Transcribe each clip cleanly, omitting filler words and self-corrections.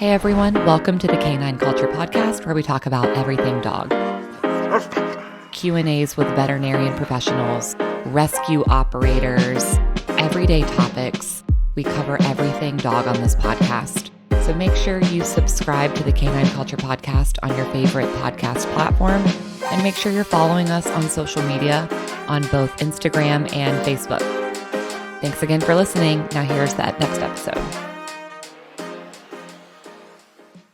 Hey everyone, welcome to the Canine Culture Podcast, where we talk about everything dog. Q&As with veterinarian professionals, rescue operators, everyday topics. We cover everything dog on this podcast. So make sure you subscribe to the Canine Culture Podcast on your favorite podcast platform, and make sure you're following us on social media on both Instagram and Facebook. Thanks again for listening. Now here's that next episode.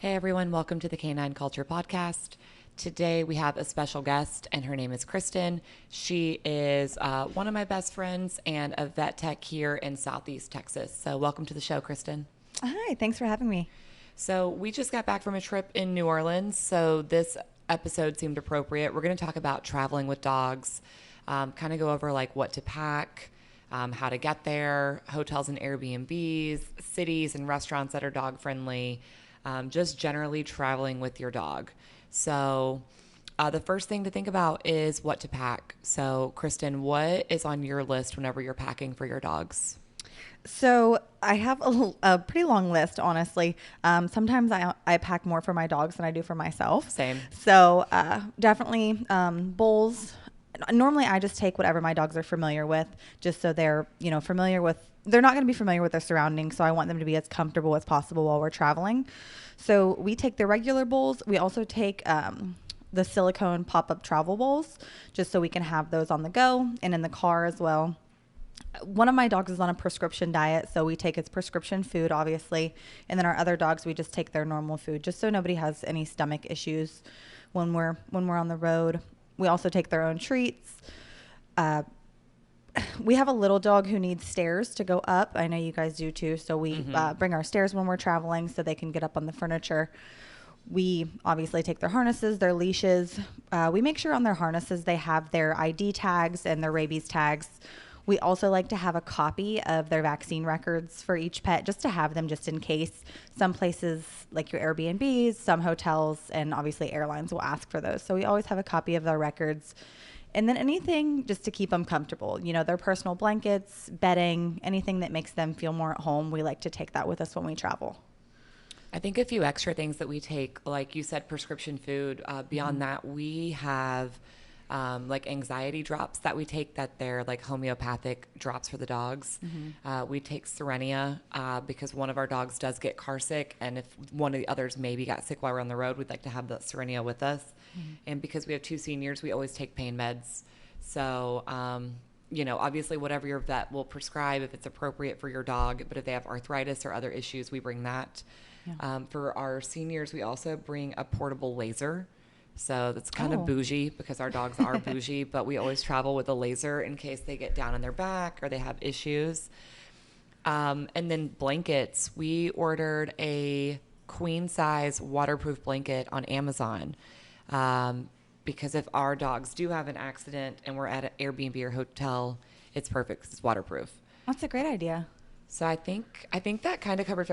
Hey everyone, welcome to the Canine Culture Podcast. Today we have a special guest, and her name is Krystin. She is one of my best friends and a vet tech here in Southeast Texas. So welcome to the show, Krystin. Hi, thanks for having me. So we just got back from a trip in New Orleans, so this episode seemed appropriate. We're going to talk about traveling with dogs, kind of go over like what to pack, how to get there, hotels and Airbnbs, cities and restaurants that are dog friendly, just generally traveling with your dog. So the first thing to think about is what to pack. So Krystin, what is on your list whenever you're packing for your dogs? So I have a pretty long list, honestly. Sometimes I pack more for my dogs than I do for myself. Same. So definitely bowls. Normally I just take whatever my dogs are familiar with, just so they're, familiar with, they're not going to be familiar with their surroundings. So I want them to be as comfortable as possible while we're traveling. So we take the regular bowls. We also take the silicone pop-up travel bowls, just so we can have those on the go and in the car as well. One of my dogs is on a prescription diet, so we take its prescription food, obviously. And then our other dogs, we just take their normal food, just so nobody has any stomach issues when we're on the road. We also take their own treats. We have a little dog who needs stairs to go up. I know you guys do too. So we bring our stairs when we're traveling so they can get up on the furniture. We obviously take their harnesses, their leashes. We make sure on their harnesses they have their ID tags and their rabies tags. We also like to have a copy of their vaccine records for each pet, just to have them just in case. Some places like your Airbnbs, some hotels, and obviously airlines will ask for those. So we always have a copy of their records. And then anything just to keep them comfortable, their personal blankets, bedding, anything that makes them feel more at home. We like to take that with us when we travel. I think a few extra things that we take, like you said, prescription food. Beyond that, we have like anxiety drops that we take, that they're like homeopathic drops for the dogs. We take Serenia because one of our dogs does get car sick, and if one of the others maybe got sick while we're on the road, we'd like to have the Serenia with us. And because we have two seniors, we always take pain meds. So, obviously whatever your vet will prescribe, if it's appropriate for your dog, but if they have arthritis or other issues, we bring that. Yeah. For our seniors, we also bring a portable laser. So that's kind of bougie because our dogs are bougie, but we always travel with a laser in case they get down on their back or they have issues. And then blankets. We ordered a queen size waterproof blanket on Amazon because if our dogs do have an accident and we're at an Airbnb or hotel, it's perfect because it's waterproof. That's a great idea. So I think that kind of covers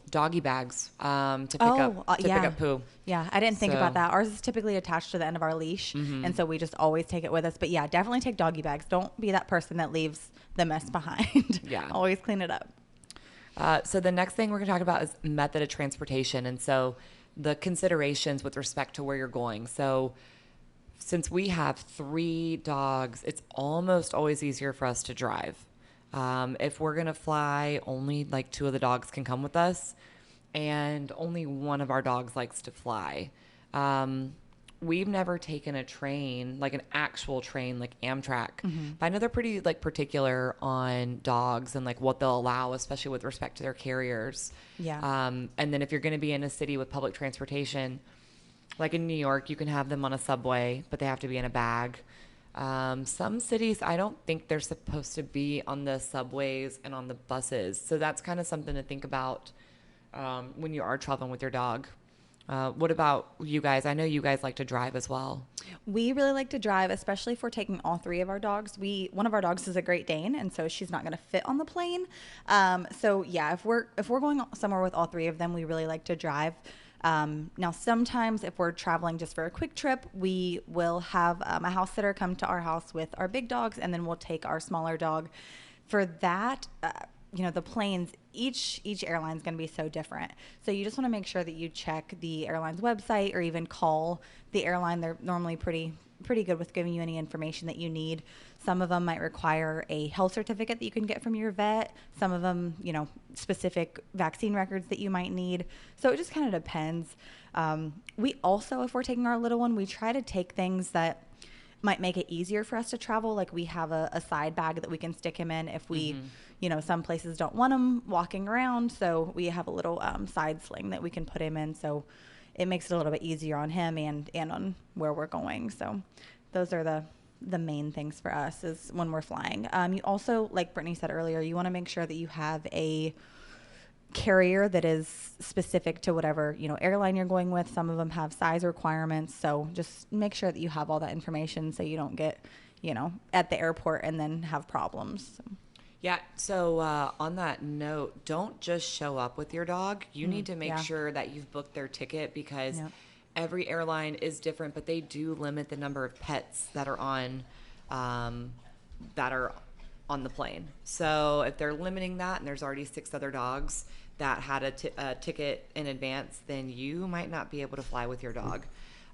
doggy bags to pick up poo. Yeah, I didn't think about that. Ours is typically attached to the end of our leash, and so we just always take it with us. But yeah, definitely take doggy bags. Don't be that person that leaves the mess behind. Yeah. Always clean it up. So the next thing we're going to talk about is method of transportation, and so the considerations with respect to where you're going. So since we have 3 dogs, it's almost always easier for us to drive. If we're going to fly, only like 2 of the dogs can come with us, and only one of our dogs likes to fly. We've never taken a train, like an actual train, like Amtrak. But I know they're pretty like particular on dogs and like what they'll allow, especially with respect to their carriers. Yeah. And then if you're going to be in a city with public transportation, like in New York, you can have them on a subway, but they have to be in a bag. Some cities, I don't think they're supposed to be on the subways and on the buses. So that's kind of something to think about when you are traveling with your dog. What about you guys? I know you guys like to drive as well. We really like to drive, especially if we're taking all 3 of our dogs. One of our dogs is a Great Dane, and so she's not going to fit on the plane. So yeah, if we're going somewhere with all 3 of them, we really like to drive. Now, sometimes if we're traveling just for a quick trip, we will have a house sitter come to our house with our big dogs, and then we'll take our smaller dog. For that, the planes, each airline is going to be so different. So you just want to make sure that you check the airline's website or even call the airline. They're normally pretty good with giving you any information that you need. Some of them might require a health certificate that you can get from your vet. Some of them, specific vaccine records that you might need. So it just kind of depends. We also, if we're taking our little one, we try to take things that might make it easier for us to travel. Like we have a side bag that we can stick him in if we, some places don't want him walking around. So we have a little side sling that we can put him in. So it makes it a little bit easier on him and on where we're going. So those are the main things for us is when we're flying. You also, like Brittany said earlier, you want to make sure that you have a carrier that is specific to whatever, airline you're going with. Some of them have size requirements. So just make sure that you have all that information so you don't get, at the airport and then have problems. So. Yeah. So on that note, don't just show up with your dog. You need to make sure that you've booked their ticket because every airline is different, but they do limit the number of pets that are on the plane. So if they're limiting that and there's already 6 other dogs that had a ticket in advance, then you might not be able to fly with your dog.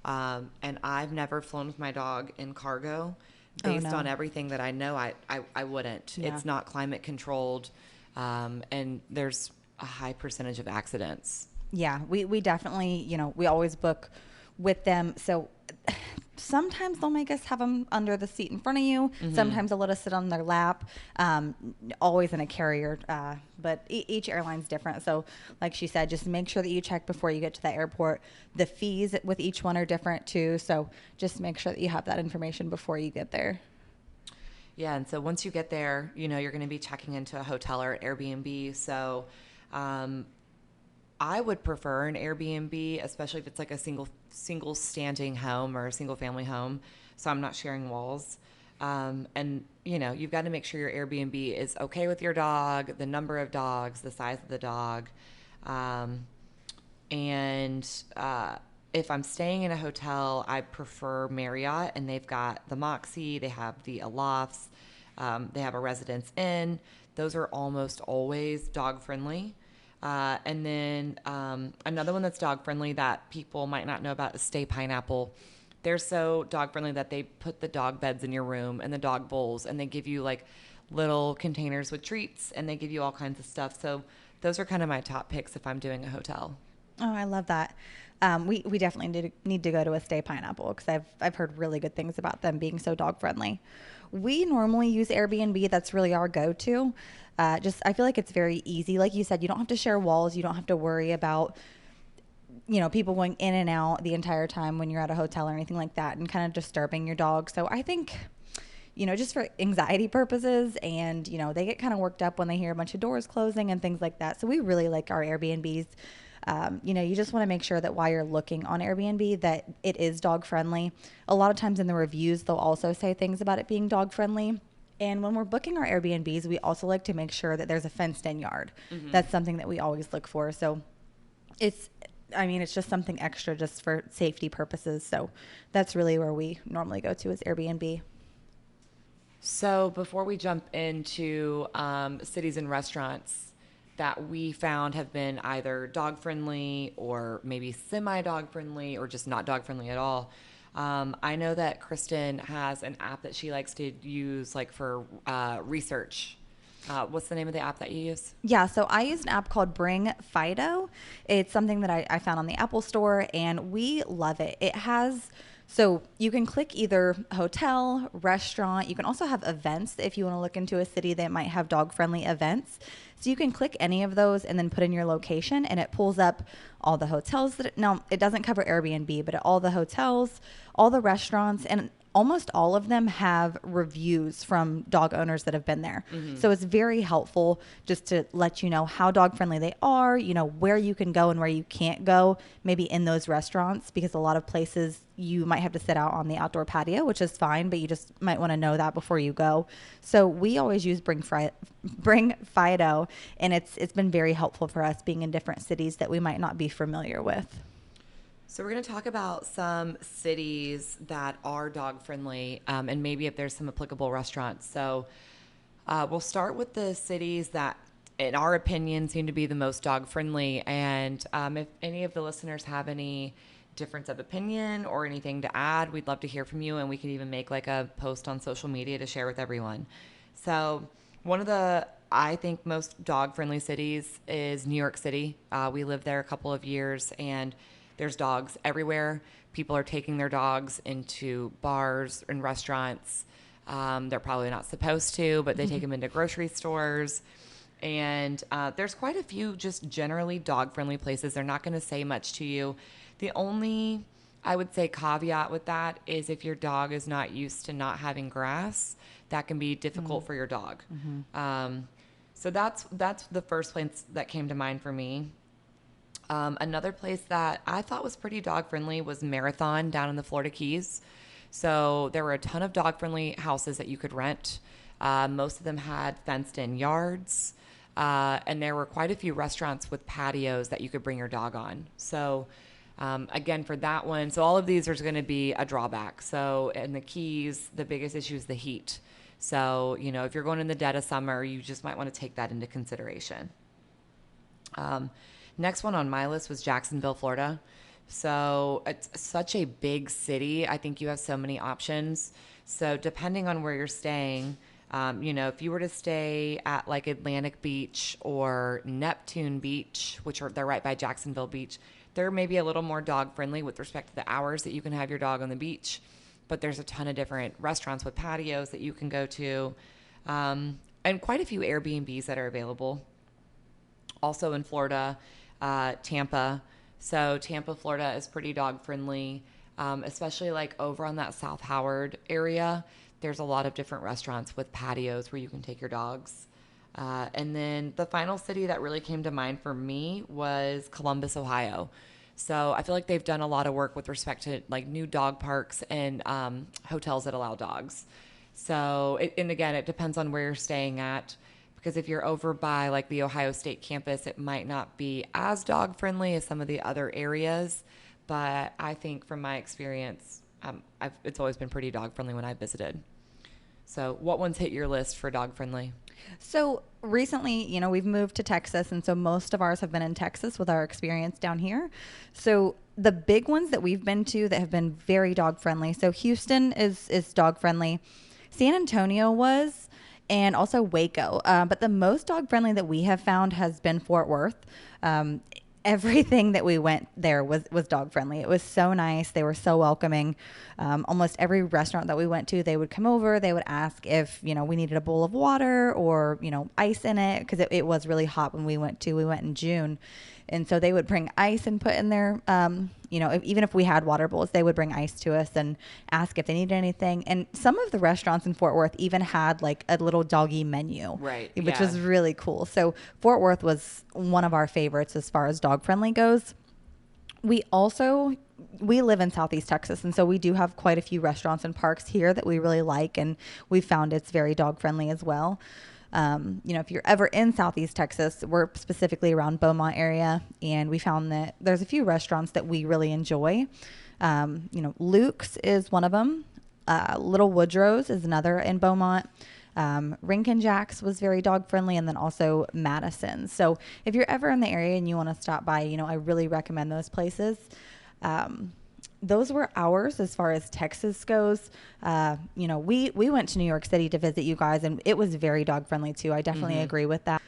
And I've never flown with my dog in cargo. Based on everything that I know, I wouldn't. Yeah. It's not climate controlled, and there's a high percentage of accidents. Yeah, we definitely, we always book with them. So sometimes they'll make us have them under the seat in front of you. Mm-hmm. Sometimes they'll let us sit on their lap, always in a carrier. But each airline's different. So like she said, just make sure that you check before you get to the airport. The fees with each one are different too. So just make sure that you have that information before you get there. Yeah. And so once you get there, you're going to be checking into a hotel or an Airbnb. So, I would prefer an Airbnb, especially if it's like a single standing home or a single family home. So I'm not sharing walls. And you've got to make sure your Airbnb is okay with your dog, the number of dogs, the size of the dog. If I'm staying in a hotel, I prefer Marriott, and they've got the Moxie, they have the Alofts, they have a Residence Inn. Those are almost always dog friendly. And then another one that's dog friendly that people might not know about is Stay Pineapple. They're so dog friendly that they put the dog beds in your room and the dog bowls, and they give you like little containers with treats, and they give you all kinds of stuff. So those are kind of my top picks if I'm doing a hotel. Oh, I love that. We definitely need to go to a Stay Pineapple because I've heard really good things about them being so dog friendly. We normally use Airbnb. That's really our go-to. I feel like it's very easy. Like you said, you don't have to share walls. You don't have to worry about, people going in and out the entire time when you're at a hotel or anything like that and kind of disturbing your dog. So I think, just for anxiety purposes and, they get kind of worked up when they hear a bunch of doors closing and things like that. So we really like our Airbnbs. You just want to make sure that while you're looking on Airbnb that it is dog friendly. A lot of times in the reviews, they'll also say things about it being dog friendly. And when we're booking our Airbnbs, we also like to make sure that there's a fenced-in yard. Mm-hmm. That's something that we always look for. So it's just something extra just for safety purposes. So that's really where we normally go to is Airbnb. So before we jump into cities and restaurants that we found have been either dog-friendly or maybe semi-dog-friendly or just not dog-friendly at all, I know that Krystin has an app that she likes to use like for research. What's the name of the app that you use? Yeah, so I use an app called Bring Fido. It's something that I found on the Apple Store, and we love it. It has, so you can click either hotel, restaurant. You can also have events if you want to look into a city that might have dog-friendly events. So you can click any of those and then put in your location, and it pulls up all the hotels now it doesn't cover Airbnb, but all the hotels, all the restaurants, and almost all of them have reviews from dog owners that have been there. Mm-hmm. So it's very helpful just to let you know how dog friendly they are, where you can go and where you can't go, maybe in those restaurants, because a lot of places you might have to sit out on the outdoor patio, which is fine, but you just might want to know that before you go. So we always use Bring Fido, and it's been very helpful for us being in different cities that we might not be familiar with. So we're going to talk about some cities that are dog friendly, and maybe if there's some applicable restaurants. So we'll start with the cities that in our opinion, seem to be the most dog friendly. And if any of the listeners have any difference of opinion or anything to add, we'd love to hear from you, and we could even make like a post on social media to share with everyone. So one of the, I think, most dog friendly cities is New York City. We lived there a couple of years, and there's dogs everywhere. People are taking their dogs into bars and restaurants. They're probably not supposed to, but they take them into grocery stores. And there's quite a few just generally dog-friendly places. They're not going to say much to you. The only, I would say, caveat with that is if your dog is not used to not having grass, that can be difficult for your dog. So that's the first place that came to mind for me. Another place that I thought was pretty dog-friendly was Marathon down in the Florida Keys. So there were a ton of dog-friendly houses that you could rent. Most of them had fenced-in yards. And there were quite a few restaurants with patios that you could bring your dog on. So again, for that one, so all of these are going to be a drawback. So in the Keys, the biggest issue is the heat. So, if you're going in the dead of summer, you just might want to take that into consideration. Next one on my list was Jacksonville, Florida. So it's such a big city. I think you have so many options. So depending on where you're staying, if you were to stay at like Atlantic Beach or Neptune Beach, they're right by Jacksonville Beach, they're maybe a little more dog friendly with respect to the hours that you can have your dog on the beach. But there's a ton of different restaurants with patios that you can go to, and quite a few Airbnbs that are available. Also in Florida, Tampa. So Tampa, Florida is pretty dog friendly, especially like over on that South Howard area. There's a lot of different restaurants with patios where you can take your dogs. And then the final city that really came to mind for me was Columbus, Ohio. So I feel like they've done a lot of work with respect to like new dog parks and hotels that allow dogs. So, and again, it depends on where you're staying at, because if you're over by like the Ohio State campus, it might not be as dog friendly as some of the other areas. But I think from my experience, it's always been pretty dog friendly when I visited. So what ones hit your list for dog friendly? So recently, we've moved to Texas, and so most of ours have been in Texas with our experience down here. So the big ones that we've been to that have been very dog friendly. So Houston is dog friendly. San Antonio was, and also Waco. But the most dog friendly that we have found has been Fort Worth. Everything that we went there was dog friendly. It was so nice. They were so welcoming. Almost every restaurant that we went to, they would come over. They would ask if, we needed a bowl of water or, ice in it, because it was really hot when we went in June. And so they would bring ice and put in there. Even if we had water bowls, they would bring ice to us and ask if they needed anything. And some of the restaurants in Fort Worth even had like a little doggy menu, right? Which was really cool. So Fort Worth was one of our favorites as far as dog friendly goes. We live in Southeast Texas, and so we do have quite a few restaurants and parks here that we really like, and we found it's very dog friendly as well. If you're ever in Southeast Texas, we're specifically around Beaumont area, and we found that there's a few restaurants that we really enjoy. Luke's is one of them. Little Woodrow's is another in Beaumont. Rinkin Jack's was very dog friendly, and then also Madison. So if you're ever in the area and you want to stop by, I really recommend those places. Those were ours as far as Texas goes. We went to New York City to visit you guys, and it was very dog friendly too. I definitely agree with that.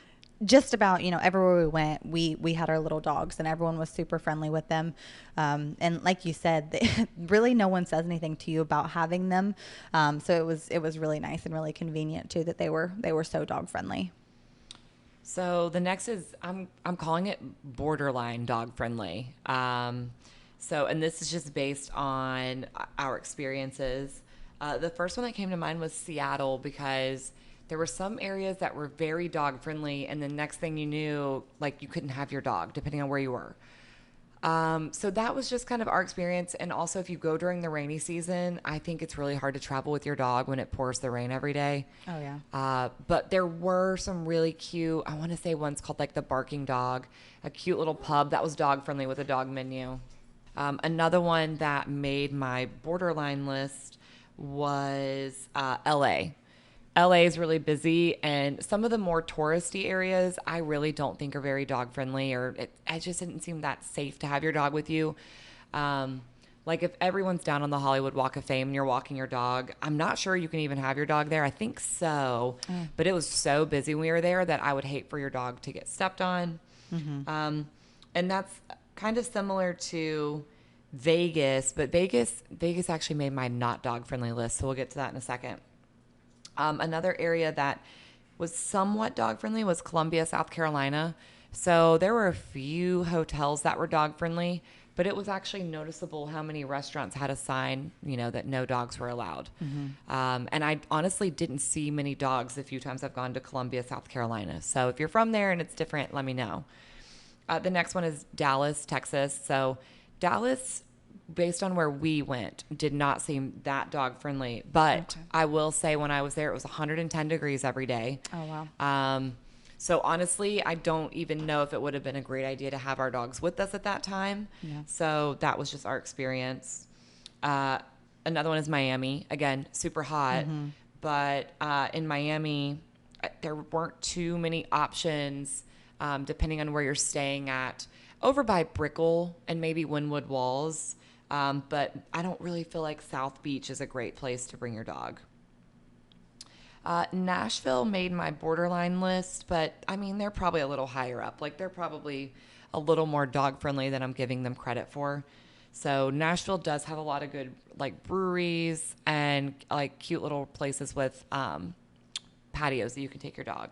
Just about, everywhere we went, we had our little dogs, and everyone was super friendly with them. And like you said, really no one says anything to you about having them. So it was really nice and really convenient too that they were so dog friendly. So the next is, I'm calling it borderline dog friendly. And this is just based on our experiences. The first one that came to mind was Seattle, because there were some areas that were very dog friendly, and the next thing you knew, like, you couldn't have your dog depending on where you were. So that was just kind of our experience. And also, if you go during the rainy season, I think it's really hard to travel with your dog when it pours the rain every day. Oh, yeah. But there were some really cute, I want to say one's called like the Barking Dog, a cute little pub that was dog friendly with a dog menu. Another one that made my borderline list was LA. LA is really busy, and some of the more touristy areas I really don't think are very dog friendly, or it just didn't seem that safe to have your dog with you. Um, like if everyone's down on the Hollywood Walk of Fame and you're walking your dog, I'm not sure you can even have your dog there. I think so, but it was so busy when we were there that I would hate for your dog to get stepped on. And that's kind of similar to Vegas, but Vegas actually made my not dog friendly list, so we'll get to that in a second. Another area that was somewhat dog friendly was Columbia, South Carolina. So there were a few hotels that were dog friendly, but it was actually noticeable how many restaurants had a sign, that no dogs were allowed. And I honestly didn't see many dogs the few times I've gone to Columbia, South Carolina. So if you're from there and it's different, let me know. The next one is Dallas, Texas. So Dallas, based on where we went, did not seem that dog friendly. But I will say when I was there, it was 110 degrees every day. Oh, wow. So honestly, I don't even know if it would have been a great idea to have our dogs with us at that time. Yeah. So that was just our experience. Another one is Miami. Again, super hot. But in Miami, there weren't too many options depending on where you're staying at. Over by Brickell and maybe Wynwood Walls. But I don't really feel like South Beach is a great place to bring your dog. Nashville made my borderline list, but I mean, they're probably a little higher up. Like they're probably a little more dog friendly than I'm giving them credit for. So Nashville does have a lot of good like breweries and like cute little places with patios that you can take your dog.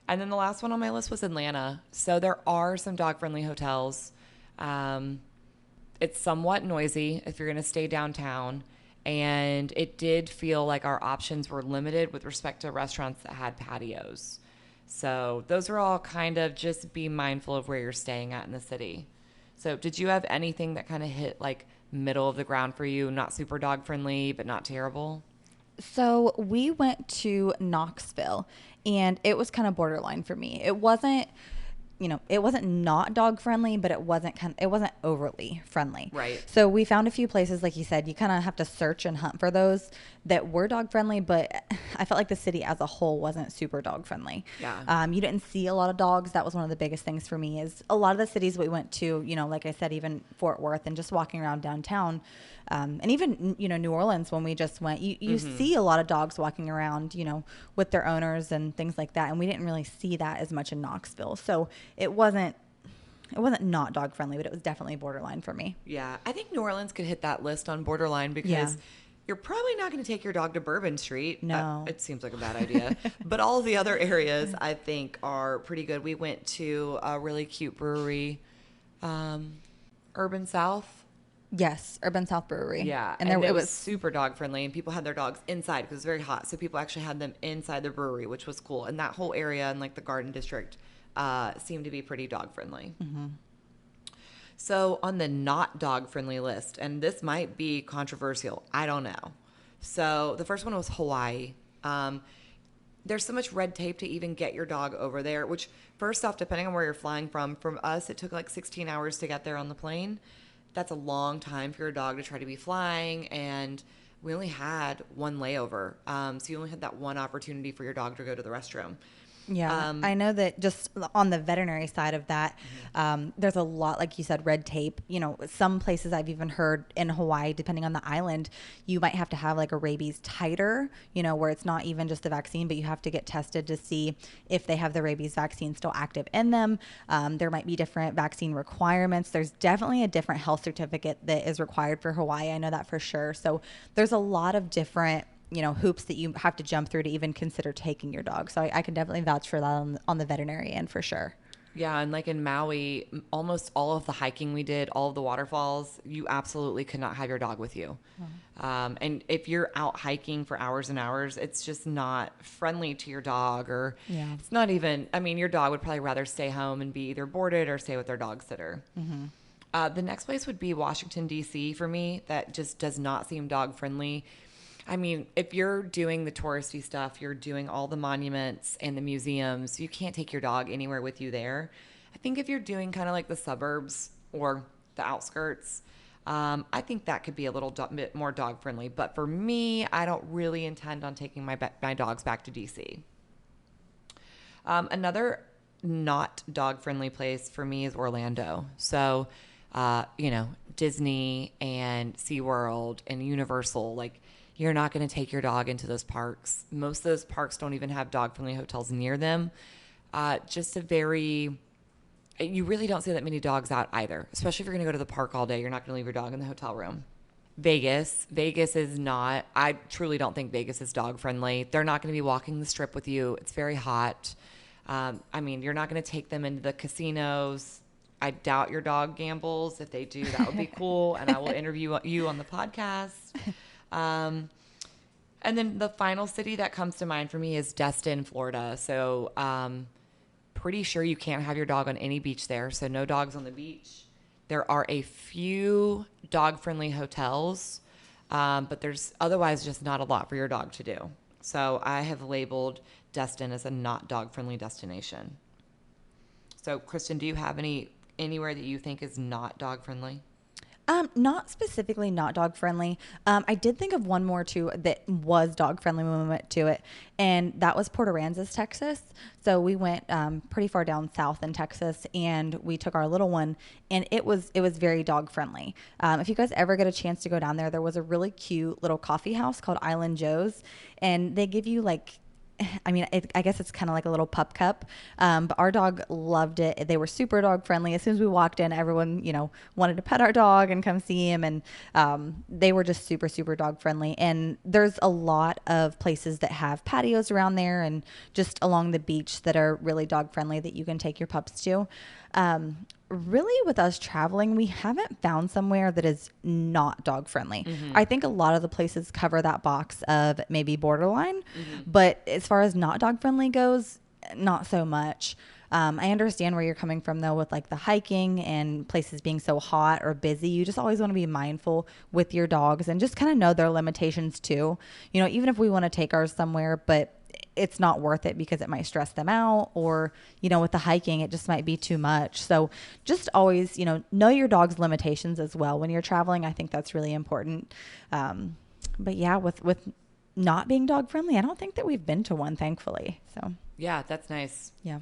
And then the last one on my list was Atlanta. So there are some dog friendly hotels. It's somewhat noisy if you're going to stay downtown. And it did feel like our options were limited with respect to restaurants that had patios. So those are all kind of just be mindful of where you're staying at in the city. So did you have anything that kind of hit like middle of the ground for you? Not super dog friendly, but not terrible? So we went to Knoxville, and it was kind of borderline for me. It wasn't, it wasn't not dog friendly, but it wasn't overly friendly. Right. So we found a few places, like you said, you kind of have to search and hunt for those that were dog friendly, but I felt like the city as a whole wasn't super dog friendly. Yeah. You didn't see a lot of dogs. That was one of the biggest things for me is a lot of the cities we went to, like I said, even Fort Worth and just walking around downtown, and even, New Orleans, when we just went, you see a lot of dogs walking around, with their owners and things like that. And we didn't really see that as much in Knoxville. So it wasn't not dog friendly, but it was definitely borderline for me. Yeah. I think New Orleans could hit that list on borderline because you're probably not going to take your dog to Bourbon Street. No. It seems like a bad idea. But all the other areas I think are pretty good. We went to a really cute brewery, Urban South. Yes, Urban South Brewery. Yeah, and it was super dog friendly, and people had their dogs inside because it was very hot. So people actually had them inside the brewery, which was cool. And that whole area and like the Garden District seemed to be pretty dog friendly. So on the not dog friendly list, and this might be controversial, I don't know. So the first one was Hawaii. There's so much red tape to even get your dog over there, which first off, depending on where you're flying from us, it took like 16 hours to get there on the plane. That's a long time for your dog to try to be flying, and we only had one layover. So you only had that one opportunity for your dog to go to the restroom. Yeah, I know that just on the veterinary side of that, there's a lot, like you said, red tape. Some places I've even heard in Hawaii, depending on the island, you might have to have like a rabies titer, where it's not even just the vaccine, but you have to get tested to see if they have the rabies vaccine still active in them. There might be different vaccine requirements. There's definitely a different health certificate that is required for Hawaii. I know that for sure. So there's a lot of different hoops that you have to jump through to even consider taking your dog. So I can definitely vouch for that on the veterinary end for sure. Yeah, and like in Maui, almost all of the hiking we did, all of the waterfalls, you absolutely could not have your dog with you. And if you're out hiking for hours and hours, it's just not friendly to your dog, or it's not even, your dog would probably rather stay home and be either boarded or stay with their dog sitter. The next place would be Washington, D.C. for me. That just does not seem dog friendly. If you're doing the touristy stuff, you're doing all the monuments and the museums, you can't take your dog anywhere with you there. I think if you're doing kind of like the suburbs or the outskirts, I think that could be a little bit more dog friendly. But for me, I don't really intend on taking my dogs back to DC. Another not dog friendly place for me is Orlando. So, Disney and SeaWorld and Universal, like, you're not going to take your dog into those parks. Most of those parks don't even have dog friendly hotels near them. You really don't see that many dogs out either, especially if you're going to go to the park all day. You're not going to leave your dog in the hotel room. Vegas is not, I truly don't think Vegas is dog friendly. They're not going to be walking the strip with you. It's very hot. You're not going to take them into the casinos. I doubt your dog gambles. If they do, that would be cool. And I will interview you on the podcast. And then the final city that comes to mind for me is Destin, Florida. So, pretty sure you can't have your dog on any beach there. So no dogs on the beach. There are a few dog-friendly hotels, but there's otherwise just not a lot for your dog to do. So I have labeled Destin as a not dog-friendly destination. So Krystin, do you have anywhere that you think is not dog-friendly? Not specifically not dog friendly. I did think of one more too that was dog friendly when we went to it, and that was Port Aransas, Texas. So we went pretty far down south in Texas, and we took our little one, and it was very dog friendly. If you guys ever get a chance to go down there was a really cute little coffee house called Island Joe's, and they give you I guess it's kind of like a little pup cup, but our dog loved it. They were super dog friendly. As soon as we walked in, everyone, wanted to pet our dog and come see him. And they were just super, super dog friendly. And there's a lot of places that have patios around there and just along the beach that are really dog friendly that you can take your pups to. Really, with us traveling, we haven't found somewhere that is not dog friendly. Mm-hmm. I think a lot of the places cover that box of maybe borderline, but as far as not dog friendly goes, not so much. I understand where you're coming from though, with like the hiking and places being so hot or busy. You just always want to be mindful with your dogs and just kind of know their limitations too. Even if we want to take ours somewhere, but it's not worth it because it might stress them out, or, with the hiking, it just might be too much. So just always, know your dog's limitations as well when you're traveling. I think that's really important. But yeah, with not being dog friendly, I don't think that we've been to one, thankfully. So yeah, that's nice. Yeah.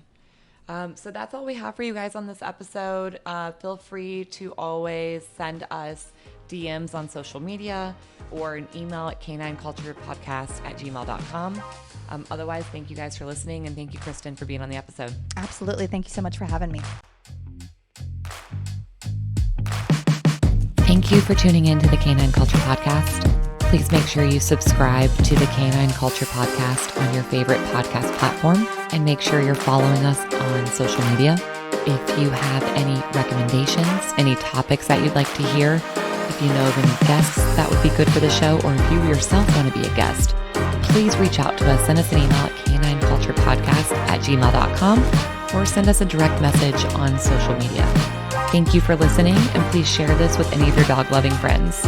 So that's all we have for you guys on this episode. Feel free to always send us DMs on social media or an email at canineculturepodcast@gmail.com. Otherwise, thank you guys for listening, and thank you, Krystin, for being on the episode. Absolutely. Thank you so much for having me. Thank you for tuning in to the Canine Culture Podcast. Please make sure you subscribe to the Canine Culture Podcast on your favorite podcast platform, and make sure you're following us on social media. If you have any recommendations, any topics that you'd like to hear, if you know of any guests that would be good for the show, or if you yourself want to be a guest, please reach out to us. Send us an email at canineculturepodcast@gmail.com or send us a direct message on social media. Thank you for listening, and please share this with any of your dog-loving friends.